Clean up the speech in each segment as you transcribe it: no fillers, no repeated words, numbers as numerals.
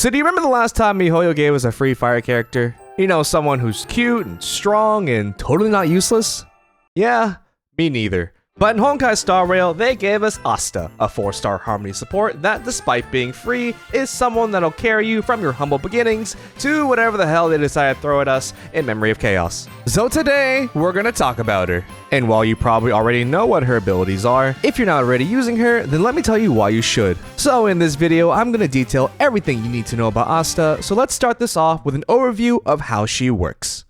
So do you remember the last time MiHoYo gave us a free fire character? You know, someone who's cute and strong and totally not useless? Yeah, me neither. But in Honkai Star Rail, they gave us Asta, a 4-star Harmony support that, despite being free, is someone that'll carry you from your humble beginnings to whatever the hell they decide to throw at us in Memory of Chaos. So today, we're gonna talk about her. And while you probably already know what her abilities are, if you're not already using her, then let me tell you why you should. So in this video, I'm gonna detail everything you need to know about Asta, so let's start this off with an overview of how she works.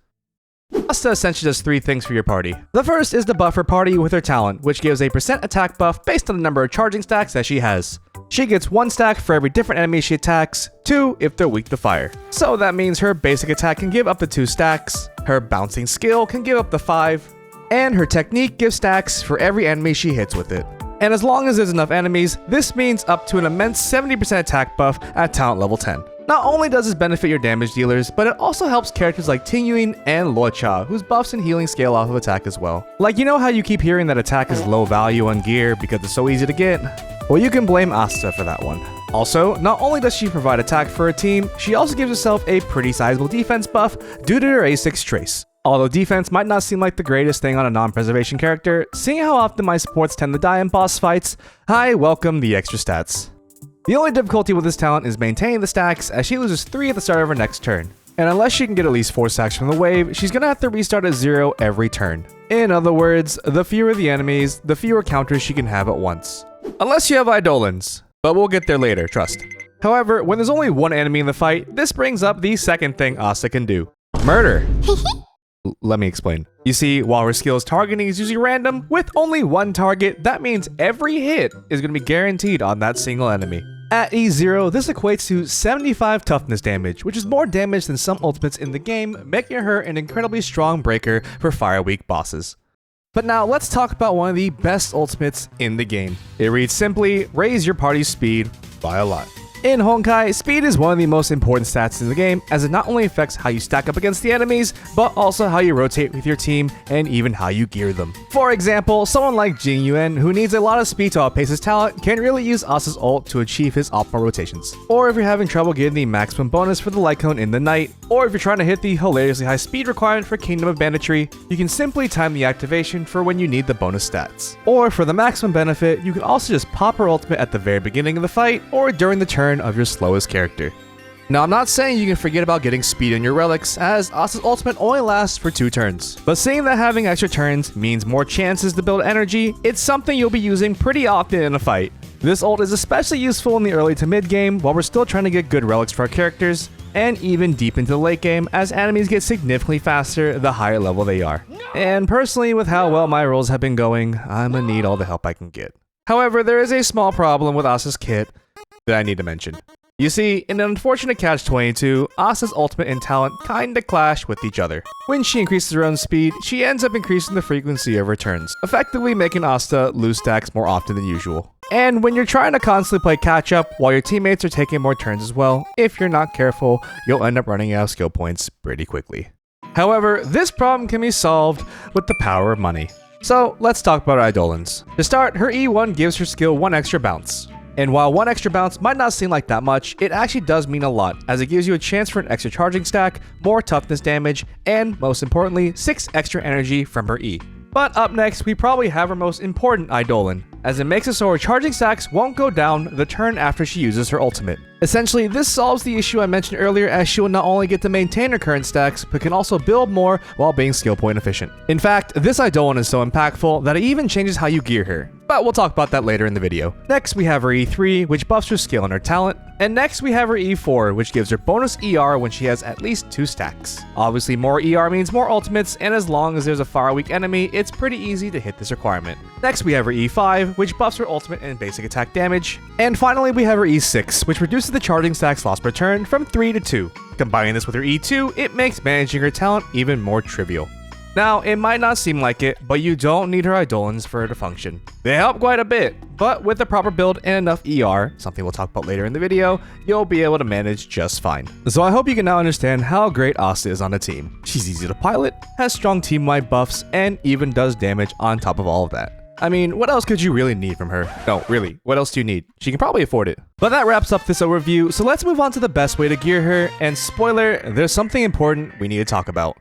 Asta essentially does 3 things for your party. The first is to buff her party with her talent, which gives a % attack buff based on the number of charging stacks that she has. She gets 1 stack for every different enemy she attacks, 2 if they're weak to fire. So that means her basic attack can give up to 2 stacks, her bouncing skill can give up to 5, and her technique gives stacks for every enemy she hits with it. And as long as there's enough enemies, this means up to an immense 70% attack buff at talent level 10. Not only does this benefit your damage dealers, but it also helps characters like Tingyuin and Luocha, whose buffs and healing scale off of attack as well. Like, you know how you keep hearing that attack is low value on gear because it's so easy to get? Well, you can blame Asta for that one. Also, not only does she provide attack for her team, she also gives herself a pretty sizable defense buff due to her A6 trace. Although defense might not seem like the greatest thing on a non-preservation character, seeing how often my supports tend to die in boss fights, I welcome the extra stats. The only difficulty with this talent is maintaining the stacks, as she loses 3 at the start of her next turn. And unless she can get at least 4 stacks from the wave, she's gonna have to restart at 0 every turn. In other words, the fewer the enemies, the fewer counters she can have at once. Unless you have eidolons, but we'll get there later, trust. However, when there's only 1 enemy in the fight, this brings up the second thing Asta can do. Murder! Let me explain. You see, while her skill's targeting is usually random, with only 1 target, that means every hit is going to be guaranteed on that single enemy. At E0, this equates to 75 toughness damage, which is more damage than some ultimates in the game, making her an incredibly strong breaker for fire-weak bosses. But now let's talk about one of the best ultimates in the game. It reads simply, raise your party's speed by a lot. In Honkai, speed is one of the most important stats in the game, as it not only affects how you stack up against the enemies, but also how you rotate with your team, and even how you gear them. For example, someone like Jing Yuan, who needs a lot of speed to outpace his talent, can really use Asta's ult to achieve his optimal rotations. Or if you're having trouble getting the maximum bonus for the Lightcone in the night, or if you're trying to hit the hilariously high speed requirement for Kingdom of Banditry, you can simply time the activation for when you need the bonus stats. Or for the maximum benefit, you can also just pop her ultimate at the very beginning of the fight, or during the turn of your slowest character. Now, I'm not saying you can forget about getting speed in your relics, as Asta's ultimate only lasts for 2 turns. But seeing that having extra turns means more chances to build energy, it's something you'll be using pretty often in a fight. This ult is especially useful in the early to mid game while we're still trying to get good relics for our characters, and even deep into the late game as enemies get significantly faster the higher level they are. And personally, with how well my rolls have been going, I'm gonna need all the help I can get. However, there is a small problem with Asta's kit that I need to mention. You see, in an unfortunate catch-22, Asta's ultimate and talent kinda clash with each other. When she increases her own speed, she ends up increasing the frequency of her turns, effectively making Asta lose stacks more often than usual. And when you're trying to constantly play catch-up while your teammates are taking more turns as well, if you're not careful, you'll end up running out of skill points pretty quickly. However, this problem can be solved with the power of money. So, let's talk about her eidolons. To start, her E1 gives her skill 1 extra bounce. And while 1 extra bounce might not seem like that much, it actually does mean a lot, as it gives you a chance for an extra charging stack, more toughness damage, and most importantly, 6 extra energy from her E. But up next, we probably have her most important eidolon, as it makes it so her charging stacks won't go down the turn after she uses her ultimate. Essentially, this solves the issue I mentioned earlier, as she will not only get to maintain her current stacks, but can also build more while being skill point efficient. In fact, this eidolon is so impactful that it even changes how you gear her. But we'll talk about that later in the video. Next, we have her E3, which buffs her skill and her talent. And next, we have her E4, which gives her bonus ER when she has at least 2 stacks. Obviously, more ER means more ultimates, and as long as there's a fire-weak enemy, it's pretty easy to hit this requirement. Next, we have her E5, which buffs her ultimate and basic attack damage. And finally, we have her E6, which reduces the charging stacks lost per turn from 3 to 2. Combining this with her E2, it makes managing her talent even more trivial. Now, it might not seem like it, but you don't need her eidolons for her to function. They help quite a bit, but with the proper build and enough ER, something we'll talk about later in the video, you'll be able to manage just fine. So I hope you can now understand how great Asta is on a team. She's easy to pilot, has strong team-wide buffs, and even does damage on top of all of that. I mean, what else could you really need from her? No, really, what else do you need? She can probably afford it. But that wraps up this overview, so let's move on to the best way to gear her, and spoiler, there's something important we need to talk about.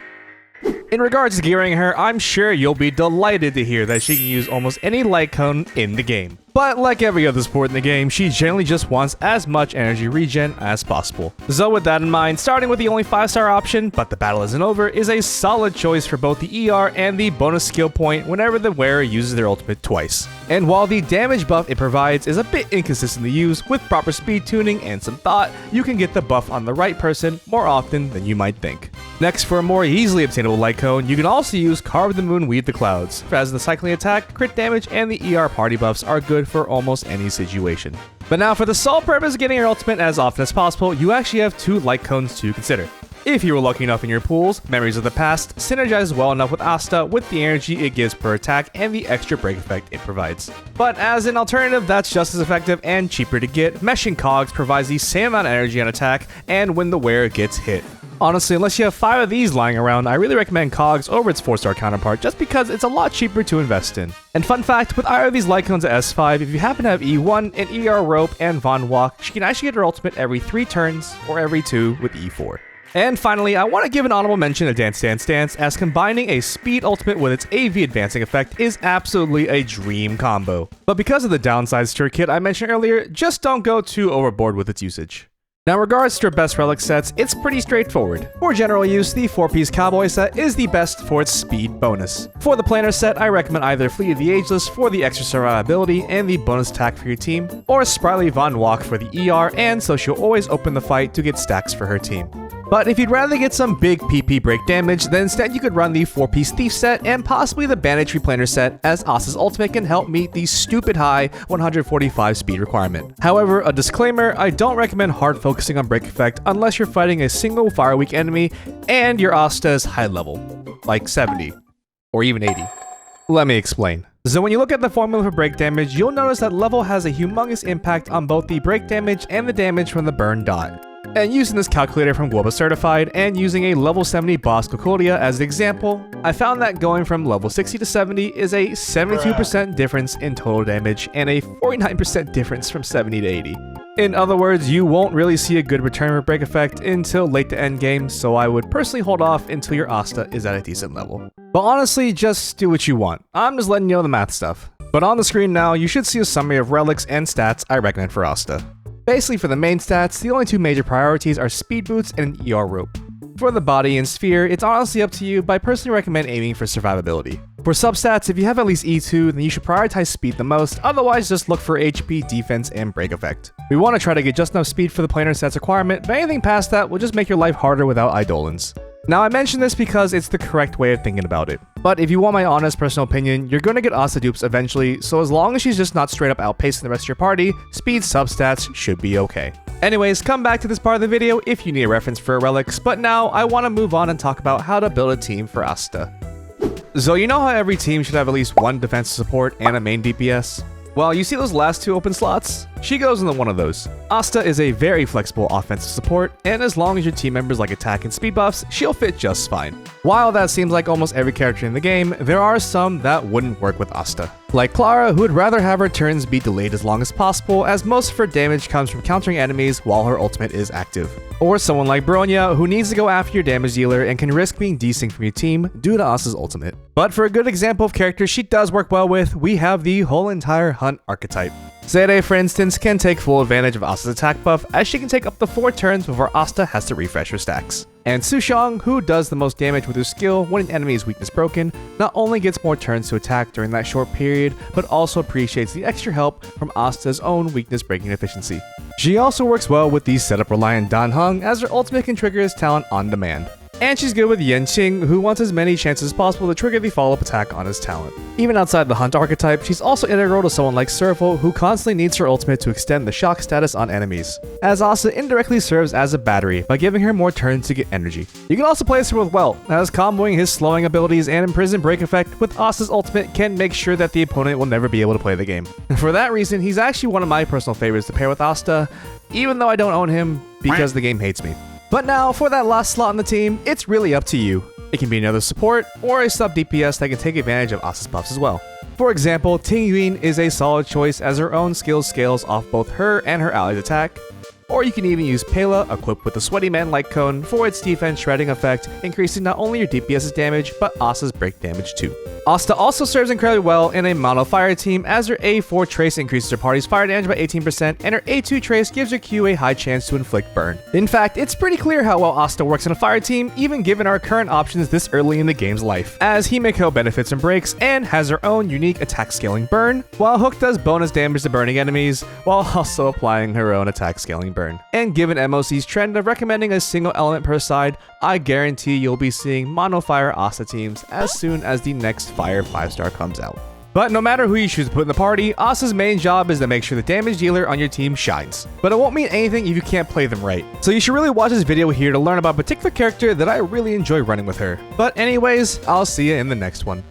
In regards to gearing her, I'm sure you'll be delighted to hear that she can use almost any light cone in the game. But like every other support in the game, she generally just wants as much energy regen as possible. So with that in mind, starting with the only 5-star option, but the battle isn't over, is a solid choice for both the ER and the bonus skill point whenever the wearer uses their ultimate twice. And while the damage buff it provides is a bit inconsistent to use, with proper speed tuning and some thought, you can get the buff on the right person more often than you might think. Next, for a more easily obtainable light cone, you can also use Carve the Moon, Weave the Clouds, as the cycling attack, crit damage, and the ER party buffs are good for almost any situation. But now for the sole purpose of getting your ultimate as often as possible, you actually have 2 light cones to consider. If you were lucky enough in your pools, Memories of the Past synergizes well enough with Asta with the energy it gives per attack and the extra break effect it provides. But as an alternative that's just as effective and cheaper to get, Meshing Cogs provides the same amount of energy on attack and when the wearer gets hit. Honestly, unless you have 5 of these lying around, I really recommend Cogs over its 4-star counterpart just because it's a lot cheaper to invest in. And fun fact, with either of these light cones at S5, if you happen to have E1, an ER Rope, and Von Walk, she can actually get her ultimate every 3 turns or every 2 with E4. And finally, I want to give an honorable mention to Dance Dance Dance, as combining a speed ultimate with its AV advancing effect is absolutely a dream combo. But because of the downsides to her kit I mentioned earlier, just don't go too overboard with its usage. Now, in regards to her best relic sets, it's pretty straightforward. For general use, the 4-piece Cowboy set is the best for its speed bonus. For the planner set, I recommend either Fleet of the Ageless for the extra survivability and the bonus attack for your team, or Sprightly Von Walk for the ER, and so she'll always open the fight to get stacks for her team. But if you'd rather get some big PP break damage, then instead you could run the 4-piece Thief set and possibly the Bandage Replaner set, as Asta's ultimate can help meet the stupid high 145 speed requirement. However, a disclaimer, I don't recommend hard focusing on break effect unless you're fighting a single fire weak enemy and your Asta is high level, like 70, or even 80. Let me explain. So when you look at the formula for break damage, you'll notice that level has a humongous impact on both the break damage and the damage from the burn dot. And using this calculator from Globa Certified and using a level 70 boss Cocolia as an example, I found that going from level 60 to 70 is a 72% difference in total damage and a 49% difference from 70 to 80. In other words, you won't really see a good return for break effect until late to end game, so I would personally hold off until your Asta is at a decent level. But honestly, just do what you want. I'm just letting you know the math stuff. But on the screen now, you should see a summary of relics and stats I recommend for Asta. Basically, for the main stats, the only 2 major priorities are speed boots and an ER rope. For the body and sphere, it's honestly up to you, but I personally recommend aiming for survivability. For substats, if you have at least E2, then you should prioritize speed the most, otherwise just look for HP, defense, and break effect. We want to try to get just enough speed for the planar stats requirement, but anything past that will just make your life harder without eidolons. Now, I mention this because it's the correct way of thinking about it. But if you want my honest personal opinion, you're going to get Asta dupes eventually, so as long as she's just not straight up outpacing the rest of your party, speed substats should be okay. Anyways, come back to this part of the video if you need a reference for relics, but now I want to move on and talk about how to build a team for Asta. So you know how every team should have at least one defensive support and a main DPS? Well, you see those last 2 open slots? She goes into one of those. Asta is a very flexible offensive support, and as long as your team members like attack and speed buffs, she'll fit just fine. While that seems like almost every character in the game, there are some that wouldn't work with Asta. Like Clara, who would rather have her turns be delayed as long as possible, as most of her damage comes from countering enemies while her ultimate is active. Or someone like Bronya, who needs to go after your damage dealer and can risk being desynced from your team due to Asta's ultimate. But for a good example of characters she does work well with, we have the whole entire Hunt archetype. Zayde, for instance, can take full advantage of Asta's attack buff, as she can take up to 4 turns before Asta has to refresh her stacks. And Sushang, who does the most damage with her skill when an enemy's weakness broken, not only gets more turns to attack during that short period, but also appreciates the extra help from Asta's own weakness breaking efficiency. She also works well with the setup reliant Dan Heng, as her ultimate can trigger his talent on demand. And she's good with Yen Qing, who wants as many chances as possible to trigger the follow-up attack on his talent. Even outside the Hunt archetype, she's also integral to someone like Serval, who constantly needs her ultimate to extend the shock status on enemies, as Asta indirectly serves as a battery by giving her more turns to get energy. You can also place her with Welt, as comboing his slowing abilities and Imprison break effect with Asta's ultimate can make sure that the opponent will never be able to play the game. For that reason, he's actually one of my personal favorites to pair with Asta, even though I don't own him because the game hates me. But now, for that last slot on the team, it's really up to you. It can be another support, or a sub DPS that can take advantage of Asta's buffs as well. For example, Tingyuin is a solid choice as her own skill scales off both her and her allies' attack. Or you can even use Pela, equipped with the Sweaty Man Lightcone, for its defense shredding effect, increasing not only your DPS's damage, but Asta's break damage too. Asta also serves incredibly well in a mono fire team, as her A4 trace increases her party's fire damage by 18%, and her A2 trace gives her Q a high chance to inflict burn. In fact, it's pretty clear how well Asta works in a fire team, even given our current options this early in the game's life, as Himeko benefits from breaks and has her own unique attack scaling burn, while Hook does bonus damage to burning enemies, while also applying her own attack scaling burn. And given MOC's trend of recommending a single element per side, I guarantee you'll be seeing mono fire Asta teams as soon as the next Fire 5-star comes out. But no matter who you choose to put in the party, Asta's main job is to make sure the damage dealer on your team shines. But it won't mean anything if you can't play them right. So you should really watch this video here to learn about a particular character that I really enjoy running with her. But anyways, I'll see you in the next one.